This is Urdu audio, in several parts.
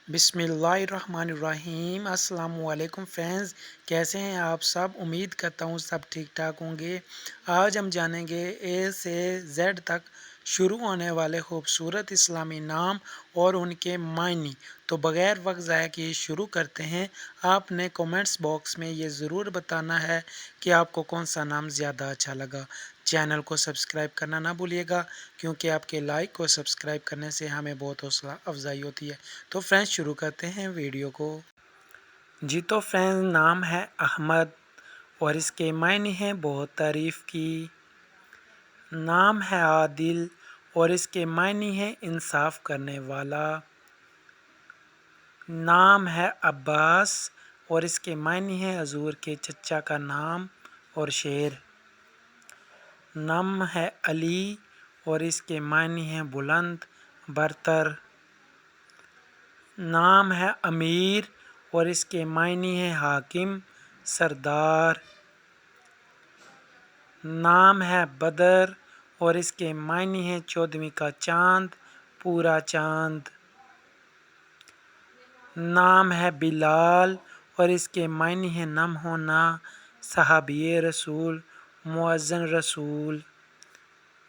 بسم اللہ الرحمن الرحیم۔ السلام علیکم فرینڈز، کیسے ہیں آپ سب؟ امید کرتا ہوں سب ٹھیک ٹھاک ہوں گے۔ آج ہم جانیں گے اے سے زیڈ تک شروع ہونے والے خوبصورت اسلامی نام اور ان کے معنی۔ تو بغیر وقت ضائع کیے شروع کرتے ہیں۔ آپ نے کومنٹس باکس میں یہ ضرور بتانا ہے کہ آپ کو کون سا نام زیادہ اچھا لگا۔ چینل کو سبسکرائب کرنا نہ بھولیے گا، کیونکہ آپ کے لائک اور سبسکرائب کرنے سے ہمیں بہت حوصلہ افزائی ہوتی ہے۔ تو فرینڈز شروع کرتے ہیں ویڈیو کو۔ جی تو فرینڈز، نام ہے احمد اور اس کے معنی ہیں بہت تعریف کی۔ نام ہے عادل اور اس کے معنی ہیں انصاف کرنے والا۔ نام ہے عباس اور اس کے معنی ہیں حضور کے چچا کا نام اور شعر۔ نام ہے علی اور اس کے معنی ہیں بلند برتر۔ نام ہے امیر اور اس کے معنی ہیں حاکم سردار۔ نام ہے بدر اور اس کے معنی ہیں 14ویں کا چاند، پورا چاند۔ نام ہے بلال اور اس کے معنی ہیں نم ہونا، صحابی رسول، مؤذن رسول۔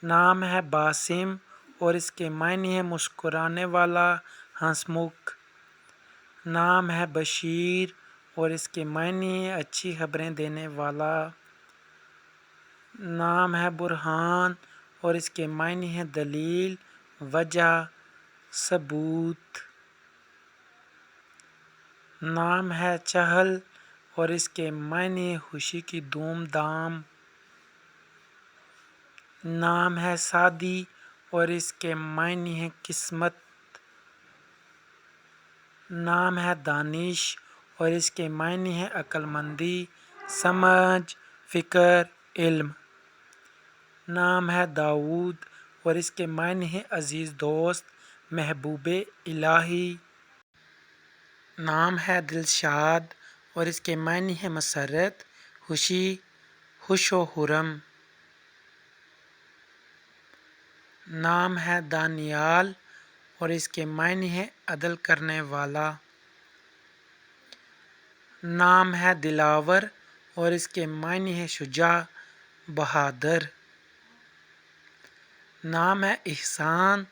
نام ہے باسم اور اس کے معنی ہیں مسکرانے والا، ہنسمکھ۔ نام ہے بشیر اور اس کے معنی ہیں اچھی خبریں دینے والا۔ نام ہے برہان اور اس کے معنی ہیں دلیل، وجہ، ثبوت۔ نام ہے چہل اور اس کے معنی ہیں خوشی کی دھوم دھام۔ نام ہے سعدی اور اس کے معنی ہیں قسمت۔ نام ہے دانش اور اس کے معنی ہیں عقل مندی، سمجھ، فکر، علم۔ نام ہے داؤد اور اس کے معنی ہیں عزیز دوست، محبوب الہی۔ نام ہے دلشاد اور اس کے معنی ہیں مسرت، خوشی، خوش و خرم۔ نام ہے دانیال اور اس کے معنی ہیں عدل کرنے والا۔ نام ہے دلاور اور اس کے معنی ہیں شجاع، بہادر۔ نام ہے احسان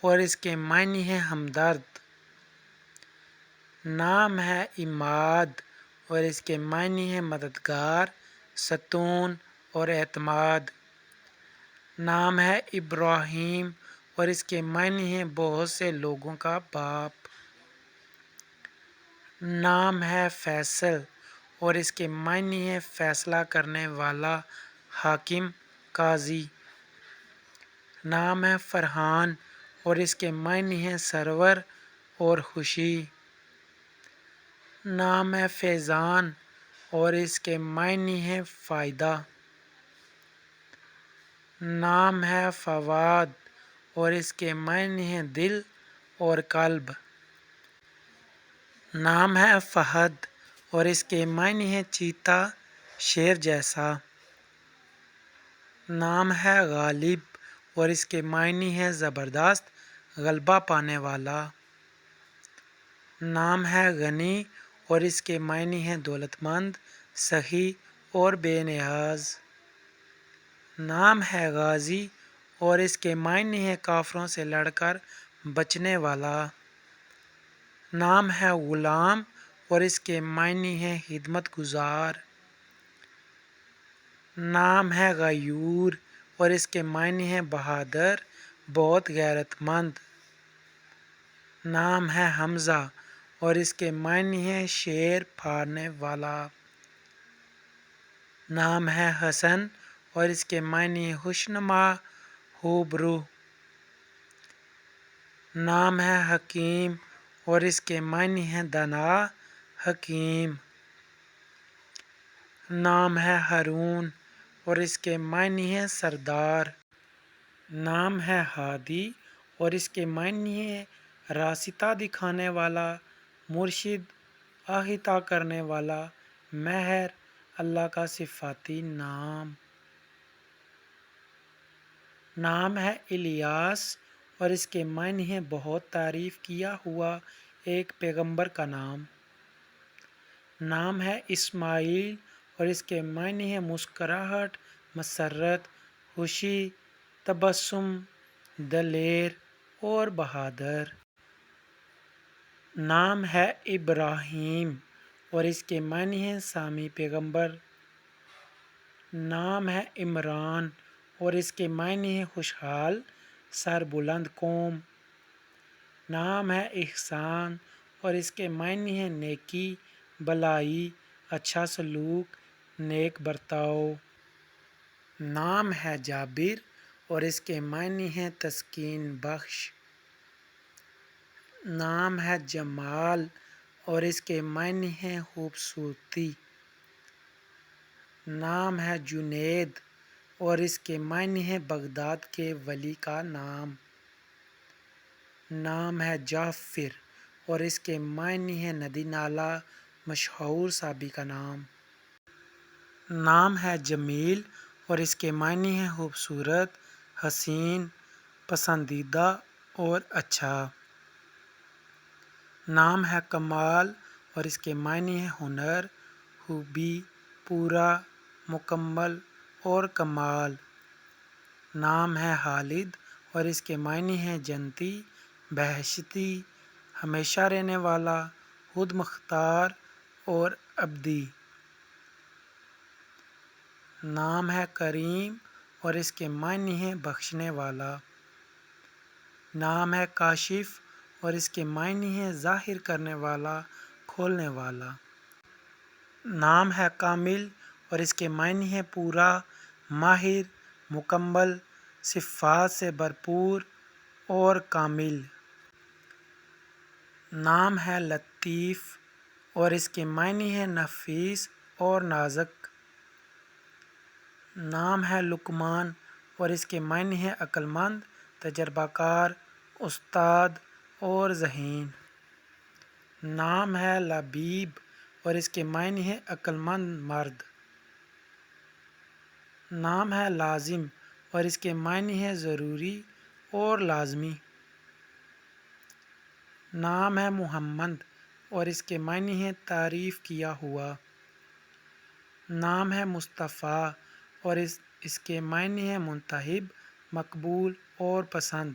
اور اس کے معنی ہیں ہمدرد۔ نام ہے عماد اور اس کے معنی ہیں مددگار، ستون اور اعتماد۔ نام ہے ابراہیم اور اس کے معنی ہیں بہت سے لوگوں کا باپ۔ نام ہے فیصل اور اس کے معنی ہیں فیصلہ کرنے والا، حاکم، قاضی۔ نام ہے فرحان اور اس کے معنی ہیں سرور اور خوشی۔ نام ہے فیضان اور اس کے معنی ہیں فائدہ۔ نام ہے فواد اور اس کے معنی ہیں دل اور قلب۔ نام ہے فہد اور اس کے معنی ہیں چیتا، شیر جیسا۔ نام ہے غالب اور اس کے معنی ہیں زبردست، غلبہ پانے والا۔ نام ہے غنی اور اس کے معنی ہیں دولت مند، سخی اور بے نیاز۔ نام ہے غازی اور اس کے معنی ہیں کافروں سے لڑ کر بچنے والا۔ نام ہے غلام اور اس کے معنی ہیں خدمت گزار۔ نام ہے غیور اور اس کے معنی ہیں بہادر، بہت غیرت مند۔ نام ہے حمزہ اور اس کے معنی ہیں شیر پھاڑنے والا۔ نام ہے حسن اور اس کے معنی ہیں خوشنما، خوبرو۔ نام ہے حکیم اور اس کے معنی ہیں دانا، حکیم۔ نام ہے ہارون اور اس کے معنی ہیں سردار۔ نام ہے ہادی اور اس کے معنی ہیں راستہ دکھانے والا، مرشد، احاطہ کرنے والا، ماہر، اللہ کا صفاتی نام۔ نام ہے الیاس اور اس کے معنی ہیں بہت تعریف کیا ہوا ایک پیغمبر کا نام۔ نام ہے اسماعیل اور اس کے معنی ہے مسکراہٹ، مسرت، خوشی، تبسم، دلیر اور بہادر۔ نام ہے ابراہیم اور اس کے معنی ہے سامی پیغمبر۔ نام ہے عمران اور اس کے معنی ہے خوشحال سربلند قوم۔ نام ہے احسان اور اس کے معنی ہے نیکی، بھلائی، اچھا سلوک، نیک برتاؤ۔ نام ہے جابر اور اس کے معنی ہے تسکین بخش۔ نام ہے جمال اور اس کے معنی ہے خوبصورتی۔ نام ہے جنید اور اس کے معنی ہے بغداد کے ولی کا نام۔ نام ہے جعفر اور اس کے معنی ہے ندی نالا مشہور صحابی کا نام۔ نام ہے جمیل اور اس کے معنی ہے خوبصورت، حسین، پسندیدہ اور اچھا۔ نام ہے کمال اور اس کے معنی ہے ہنر، خوبی، پورا، مکمل اور کمال۔ نام ہے خالد اور اس کے معنی ہے جنتی، بہشتی، ہمیشہ رہنے والا، خود مختار اور ابدی۔ نام ہے کریم اور اس کے معنی ہے بخشنے والا۔ نام ہے کاشف اور اس کے معنی ہے ظاہر کرنے والا، کھولنے والا۔ نام ہے کامل اور اس کے معنی ہے پورا، ماہر، مکمل، صفات سے بھرپور اور کامل۔ نام ہے لطیف اور اس کے معنی ہے نفیس اور نازک۔ نام ہے لقمان اور اس کے معنی ہے عقل مند، تجربہ کار، استاد اور ذہین۔ نام ہے لبیب اور اس کے معنی ہے عقل مند مرد۔ نام ہے لازم اور اس کے معنی ہے ضروری اور لازمی۔ نام ہے محمد اور اس کے معنی ہے تعریف کیا ہوا۔ نام ہے مصطفیٰ اور اس کے معنی ہے منتخب، مقبول اور پسند۔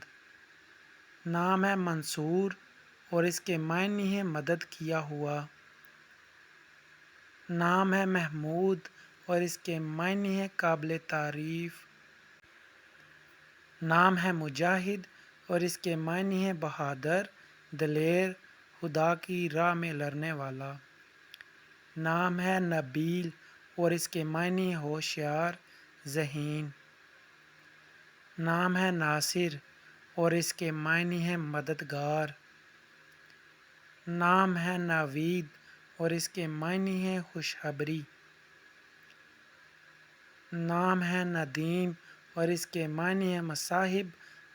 نام ہے منصور اور اس کے معنی ہے مدد کیا ہوا۔ نام ہے محمود اور اس کے معنی ہے قابل تعریف۔ نام ہے مجاہد اور اس کے معنی ہے بہادر، دلیر، خدا کی راہ میں لڑنے والا۔ نام ہے نبیل اور اس کے معنی ہے ہوشیار، ذہین۔ نام ہے ناصر اور اس کے معنی ہے مددگار۔ نام ہے نوید اور اس کے معنی ہے خوشخبری۔ نام ہے ندیم اور اس کے معنی ہے مصاحب،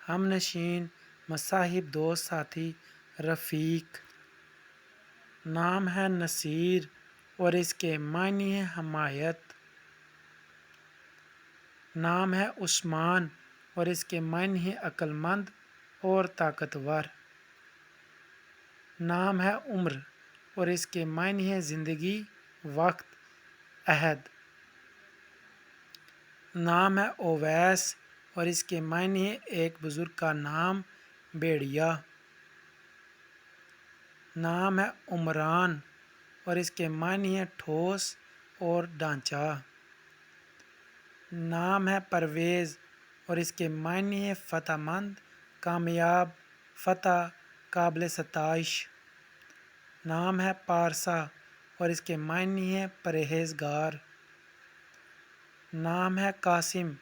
ہم نشین، مصاحب، دوست، ساتھی، رفیق۔ نام ہے نصیر اور اس کے معنی ہے حمایت۔ نام ہے عثمان اور اس کے معنی ہے عقل مند اور طاقتور۔ نام ہے عمر اور اس کے معنی ہے زندگی، وقت، عہد۔ نام ہے اویس اور اس کے معنی ہے ایک بزرگ کا نام، بھیڑیا۔ نام ہے عمران اور اس کے معنی ہے ٹھوس اور ڈھانچہ۔ نام ہے پرویز اور اس کے معنی ہے فتح مند، کامیاب، فتح، قابل ستائش۔ نام ہے پارسا اور اس کے معنی ہے پرہیزگار۔ نام ہے قاسم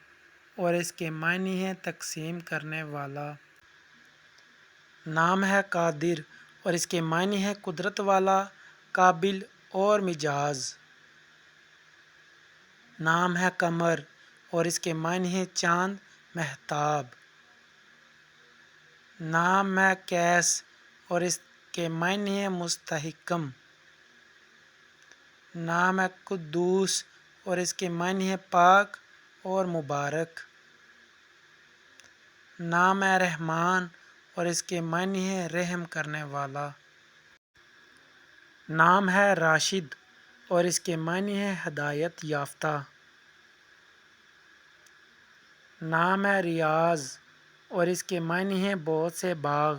اور اس کے معنی ہے تقسیم کرنے والا۔ نام ہے قادر اور اس کے معنی ہے قدرت والا، قابل اور مجاز۔ نام ہے قمر اور اس کے معنی ہے چاند، مہتاب۔ نام ہے قیس اور اس کے معنی ہے مستحکم۔ نام ہے قدوس اور اس کے معنی ہے پاک اور مبارک۔ نام ہے رحمان اور اس کے معنی ہے رحم کرنے والا۔ نام ہے راشد اور اس کے معنی ہے ہدایت یافتہ۔ نام ہے ریاض اور اس کے معنی ہے بہت سے باغ۔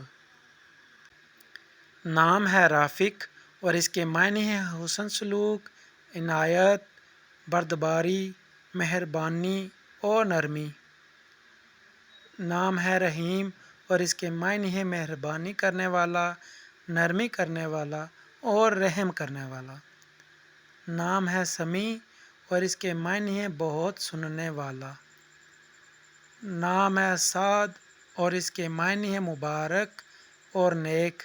نام ہے رافق اور اس کے معنی ہے حسن سلوک، عنایت، بردباری، مہربانی اور نرمی۔ نام ہے رحیم اور اس کے معنی ہے مہربانی کرنے والا، نرمی کرنے والا اور رحم کرنے والا۔ نام ہے سمیع اور اس کے معنی ہے بہت سننے والا۔ نام ہے سعد اور اس کے معنی ہے مبارک اور نیک۔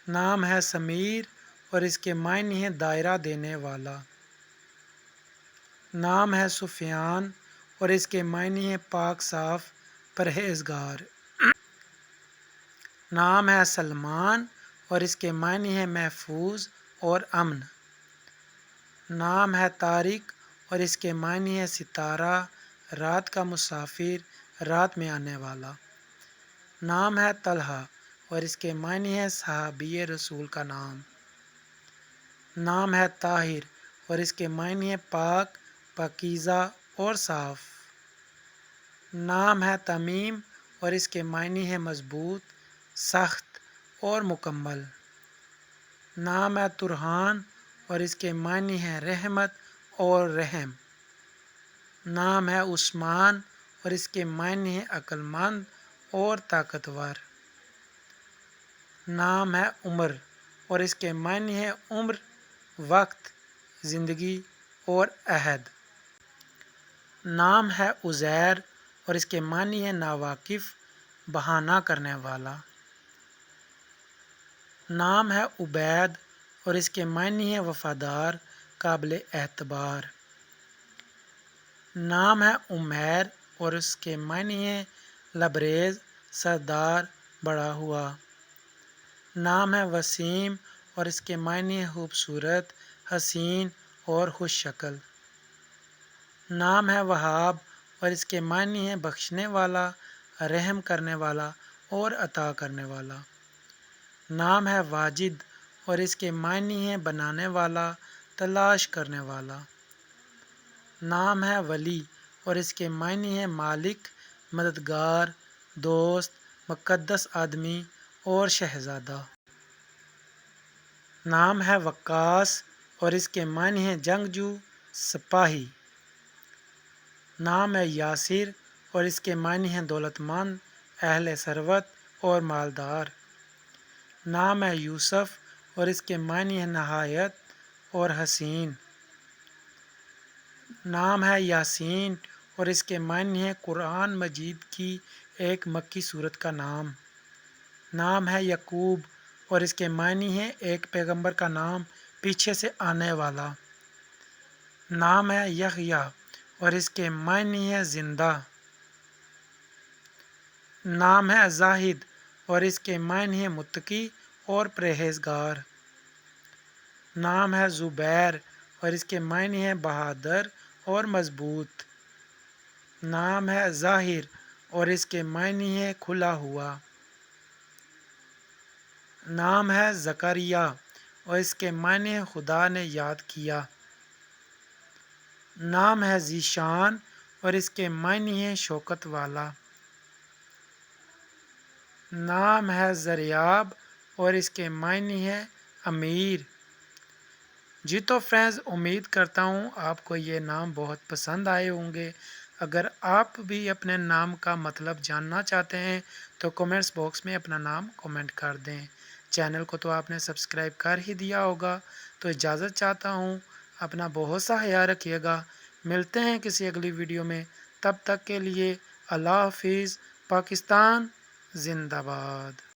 نام ہے سمیر اور اس کے معنی ہے دائرہ دینے والا۔ نام ہے سفیان اور اس کے معنی ہے پاک صاف پرہیزگار۔ نام ہے سلمان اور اس کے معنی ہے محفوظ اور امن۔ نام ہے طارق اور اس کے معنی ہے ستارہ، رات کا مسافر، رات میں آنے والا۔ نام ہے طلحہ اور اس کے معنی ہے صحابی رسول کا نام۔ نام ہے طاہر اور اس کے معنی ہے پاک، پاکیزہ اور صاف۔ نام ہے تمیم اور اس کے معنی ہے مضبوط، سخت اور مکمل۔ نام ہے ترحان اور اس کے معنی ہے رحمت اور رحم۔ نام ہے عثمان اور اس کے معنی ہے عقل مند اور طاقتور۔ نام ہے عمر اور اس کے معنی ہے عمر، وقت، زندگی اور عہد۔ نام ہے عزیر اور اس کے معنی ہے ناواقف، بہانہ کرنے والا۔ نام ہے عبید اور اس کے معنی ہے وفادار، قابل اعتبار۔ نام ہے عمیر اور اس کے معنی ہے لبریز، سردار، بڑا ہوا۔ نام ہے وسیم اور اس کے معنی ہے خوبصورت، حسین اور خوش شکل۔ نام ہے وہاب اور اس کے معنی ہے بخشنے والا، رحم کرنے والا اور عطا کرنے والا۔ نام ہے واجد اور اس کے معنی ہے بنانے والا، تلاش کرنے والا۔ نام ہے ولی اور اس کے معنی ہے مالک، مددگار، دوست، مقدس آدمی اور شہزادہ۔ نام ہے وقاص اور اس کے معنی ہے جنگجو، سپاہی۔ نام ہے یاسر اور اس کے معنی ہے دولت مند، اہل ثروت اور مالدار۔ نام ہے یوسف اور اس کے معنی ہے نہایت اور حسین۔ نام ہے یاسین اور اس کے معنی ہے قرآن مجید کی ایک مکی سورت کا نام۔ نام ہے یعقوب اور اس کے معنی ہے ایک پیغمبر کا نام، پیچھے سے آنے والا۔ نام ہے یحییٰ اور اس کے معنی ہے زندہ۔ نام ہے زاہد اور اس کے معنی ہے متقی اور پرہیزگار۔ نام ہے زبیر اور اس کے معنی ہے بہادر اور مضبوط۔ نام ہے ظاہر اور اس کے معنی ہے کھلا ہوا۔ نام ہے زکریا اور اس کے معنی ہے خدا نے یاد کیا۔ نام ہے ذیشان اور اس کے معنی ہے شوکت والا۔ نام ہے زریاب اور اس کے معنی ہے امیر۔ جی تو فرینڈز، امید کرتا ہوں آپ کو یہ نام بہت پسند آئے ہوں گے۔ اگر آپ بھی اپنے نام کا مطلب جاننا چاہتے ہیں تو کومنٹس باکس میں اپنا نام کومنٹ کر دیں۔ چینل کو تو آپ نے سبسکرائب کر ہی دیا ہوگا، تو اجازت چاہتا ہوں، اپنا بہت سا خیال رکھیے گا۔ ملتے ہیں کسی اگلی ویڈیو میں، تب تک کے لیے اللہ حافظ۔ پاکستان زندہ باد۔